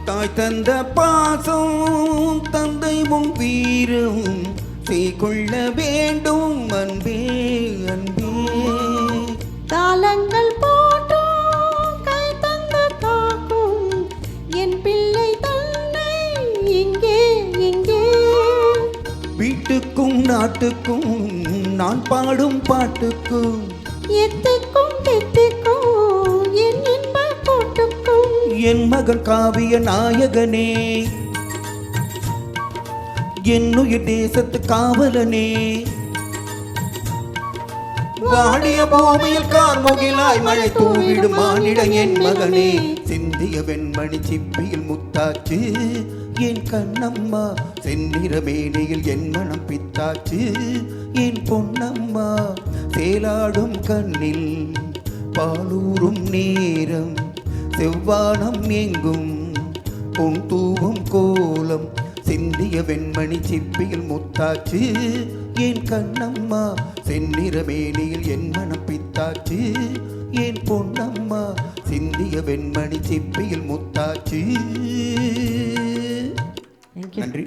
தாய் தந்த பாசம் தந்தை முன் வீரம் கொள்ள வேண்டும் அன்பே அன்பே. தாளங்கள் போட்டும் கை தந்த தாக்கும் என் பிள்ளை தன்னை இங்கே இங்கே. வீட்டுக்கும் நாட்டுக்கும் நான் பாடும் பாட்டுக்கும் எத்திக்கும் தெத்திக்கும் என் இன்ப கூட்டுக்கும் என் மகன் காவிய நாயகனே என்னுயிர் தேசத்து காவலனே. வாடிய பூமியில் கார்முகிலாய் மழை தூவிடும் மானிட என் மகனே. சிந்திய வெண்மணி சிப்பியில் முத்தாச்சு என் கண்ணம்மா. செந்நிற மேனியில் என் மனம் பித்தாச்சு என் பொன்னம்மா. சேலாடும் கண்ணில் பாலூரும் நேரம் செவ்வானம் எங்கும் பொன் தூவும் கோலம். சிந்திய வெண்மணி சிப்பியில் முத்தாச்சு என் கண்ணம்மா. செந்நிற மேனியில் என் மனம் பித்தாச்சு என் பொன்னம்மா. சிந்திய வெண்மணி சிப்பியில் முத்தாச்சு. நன்றி.